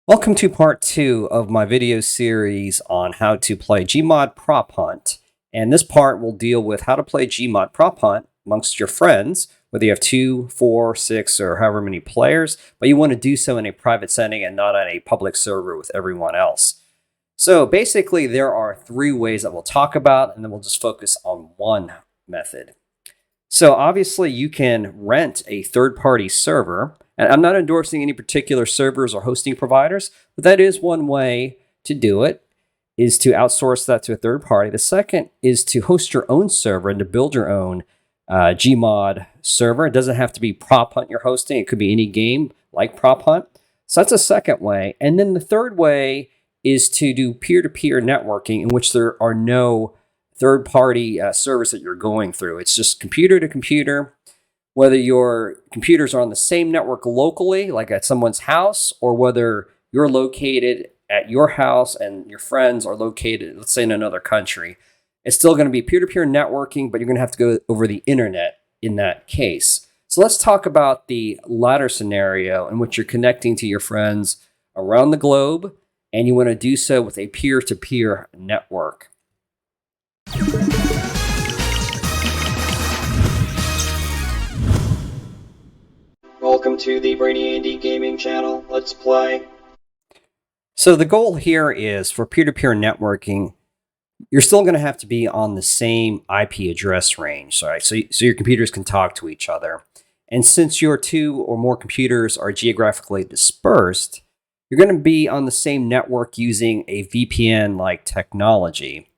Welcome to part 2 of my video series on how to play Gmod Prop Hunt. And this part will deal with how to play Gmod Prop Hunt amongst your friends, whether you have 2, 4, 6, or however many players, but you want to do so in a private setting and not on a public server with everyone else. So basically there are 3 ways that we'll talk about, and then we'll just focus on one method. So obviously you can rent a third-party server. And I'm not endorsing any particular servers or hosting providers, but that is one way to do it, is to outsource that to a third party. The second is to host your own server and to build your own Gmod server. It doesn't have to be Prop Hunt you're hosting. It could be any game like Prop Hunt. So that's a second way. And then the third way is to do peer-to-peer networking, in which there are no third-party servers that you're going through. It's just computer to computer. Whether your computers are on the same network locally, like at someone's house, or whether you're located at your house and your friends are located, let's say, in another country, it's still going to be peer-to-peer networking, but you're going to have to go over the internet in that case. So let's talk about the latter scenario in which you're connecting to your friends around the globe, and you want to do so with a peer-to-peer network. Welcome to the Brainy Andy Gaming channel. Let's play. So the goal here is for peer-to-peer networking, you're still going to have to be on the same IP address range, right? So your computers can talk to each other. And since your 2 or more computers are geographically dispersed, you're going to be on the same network using a VPN-like technology.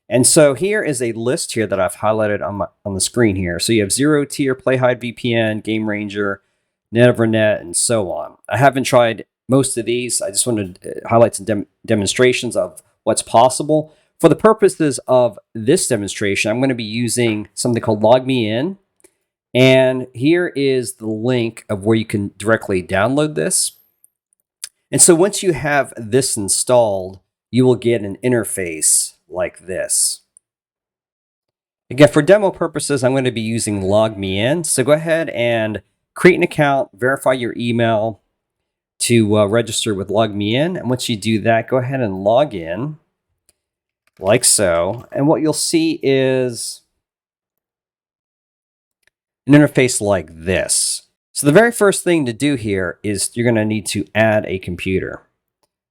And so here is a list here that I've highlighted on the screen here. So you have Zero Tier, PlayHide VPN, Game Ranger, Nevernet, and so on. I haven't tried most of these. I just wanted to highlight some demonstrations of what's possible. For the purposes of this demonstration, I'm going to be using something called LogMeIn. And here is the link of where you can directly download this. And so once you have this installed, you will get an interface like this. Again, for demo purposes, I'm going to be using LogMeIn. So go ahead and create an account, verify your email to register with LogMeIn. And once you do that, go ahead and log in like so. And what you'll see is an interface like this. So the very first thing to do here is you're going to need to add a computer.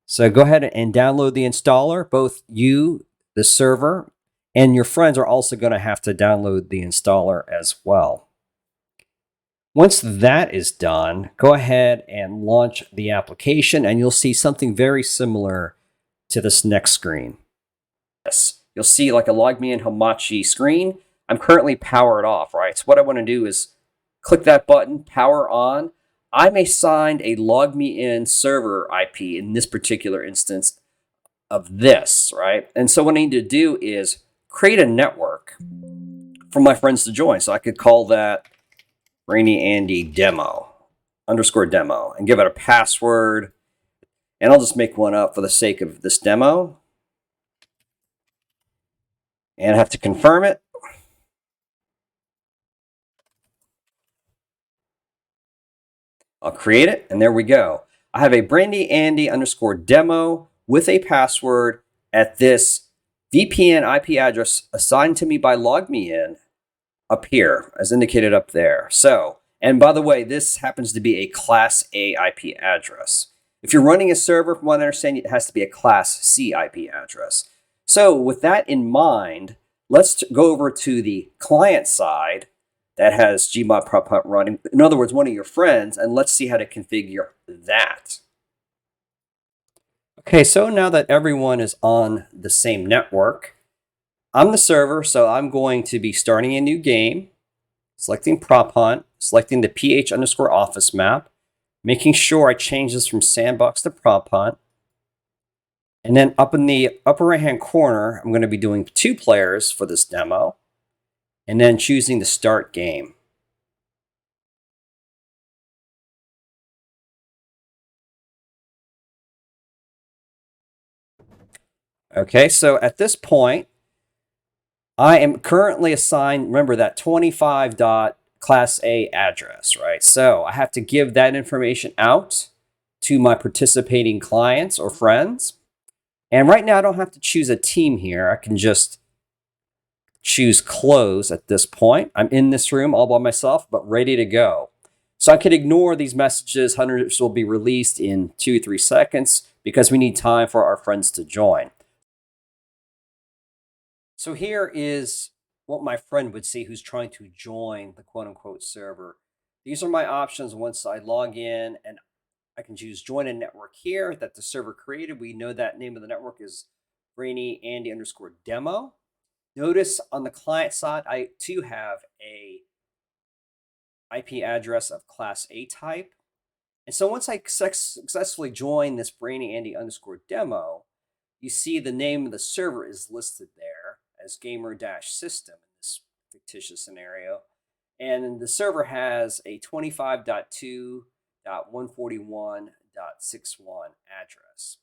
So go ahead and download the installer. Both you, the server, and your friends are also going to have to download the installer as well. Once that is done, go ahead and launch the application, and you'll see something very similar to this next screen. Yes, you'll see like a LogMeIn Hamachi screen. I'm currently powered off, right? So what I want to do is click that button, power on. I'm assigned a LogMeIn server IP in this particular instance of this, right? And so what I need to do is create a network for my friends to join. So I could call that Brainy Andy demo _ and give it a password. And I'll just make one up for the sake of this demo. And I have to confirm it. I'll create it, and there we go. I have a Brainy Andy _ demo with a password at this VPN IP address assigned to me by LogMeIn up here, as indicated up there. So, and by the way, this happens to be a Class A IP address. If you're running a server, from what I understand, it has to be a Class C IP address. So with that in mind, let's go over to the client side that has Gmod Prop Hunt running. In other words, one of your friends, and let's see how to configure that. Okay, so now that everyone is on the same network, I'm the server, so I'm going to be starting a new game, selecting Prop Hunt, selecting the PH_office map, making sure I change this from sandbox to Prop Hunt. And then up in the upper right-hand corner, I'm going to be doing 2 players for this demo, and then choosing the start game. Okay, so at this point, I am currently assigned, remember, that 25. Class A address, right? So I have to give that information out to my participating clients or friends. And right now I don't have to choose a team here. I can just choose close at this point. I'm in this room all by myself, but ready to go. So I could ignore these messages. Hunters will be released in 2-3 seconds because we need time for our friends to join. So here is what my friend would see who's trying to join the quote-unquote server. These are my options once I log in, and I can choose join a network here that the server created. We know that name of the network is Brainy Andy _ demo. Notice on the client side, I too have a IP address of class A type. And so once I successfully join this Brainy Andy _ demo, you see the name of the server is listed there as gamer-system in this fictitious scenario. And the server has a 25.2.141.61 address.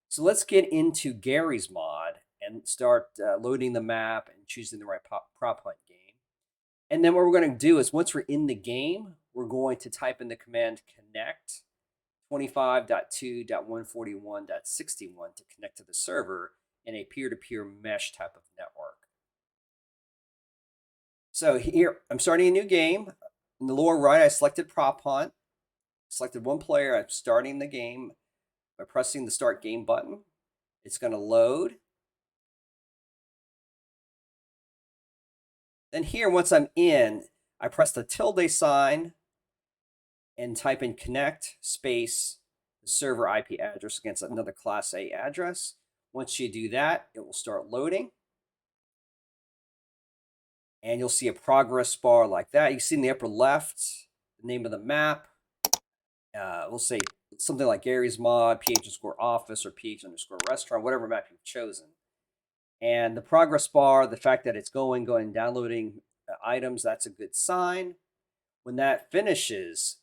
So let's get into Garry's mod and start loading the map and choosing the right prop hunt game. And then what we're going to do is once we're in the game, we're going to type in the command connect 25.2.141.61 to connect to the server in a peer-to-peer mesh type of network. So here, I'm starting a new game. In the lower right, I selected prop hunt. Selected one player. I'm starting the game by pressing the start game button. It's going to load. Then here, once I'm in, I press the tilde sign and type in connect space the server IP address against another class A address. Once you do that, it will start loading. And you'll see a progress bar like that. You see in the upper left, the name of the map. We'll say something like Garry's mod, ph_office, or ph_restaurant, whatever map you've chosen. And the progress bar, the fact that it's going, downloading items, that's a good sign. When that finishes,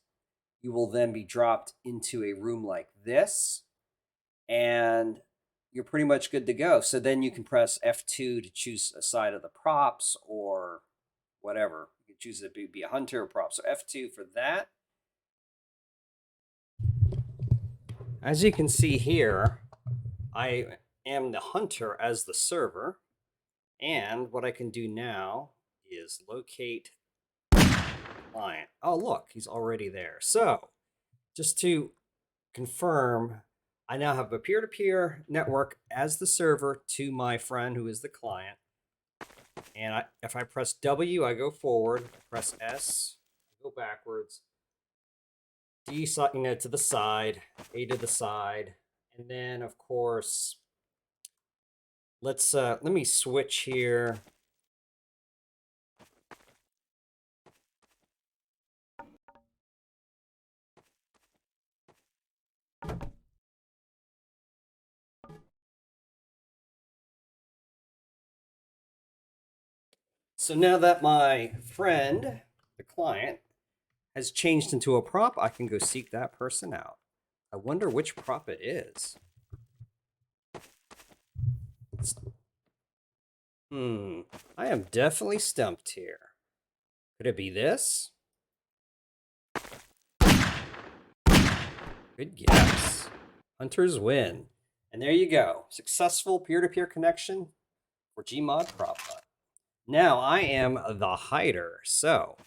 you will then be dropped into a room like this, and you're pretty much good to go. So then you can press F2 to choose a side of the props or whatever. You can choose it to be a hunter or prop. So F2 for that. As you can see here, I am the hunter as the server. And what I can do now is locate client. Oh, look, he's already there. So just to confirm, I now have a peer-to-peer network as the server to my friend who is the client. And if I press W, I go forward. Press S, I go backwards. D, to the side. A to the side. And then, of course, let me switch here. So now that my friend, the client, has changed into a prop, I can go seek that person out. I wonder which prop it is. I am definitely stumped here. Could it be this? Good guess. Hunters win. And there you go. Successful peer-to-peer connection for Gmod Prop Hunt. Now I am the hider. So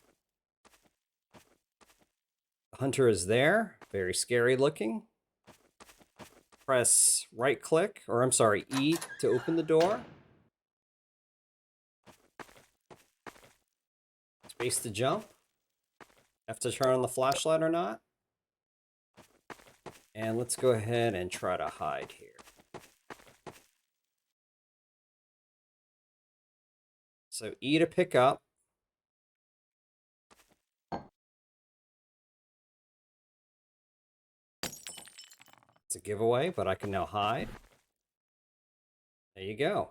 the hunter is there. Very scary looking. Press right click, or I'm sorry, E to open the door. Space to jump. Have to turn on the flashlight or not. And let's go ahead and try to hide here. So E to pick up. It's a giveaway, but I can now hide. There you go.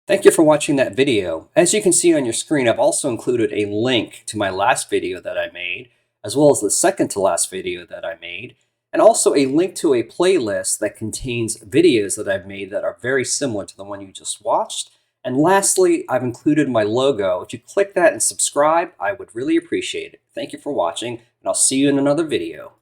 Thank you for watching that video. As you can see on your screen, I've also included a link to my last video that I made, as well as the second to last video that I made, and also a link to a playlist that contains videos that I've made that are very similar to the one you just watched. And lastly, I've included my logo. If you click that and subscribe, I would really appreciate it. Thank you for watching, and I'll see you in another video.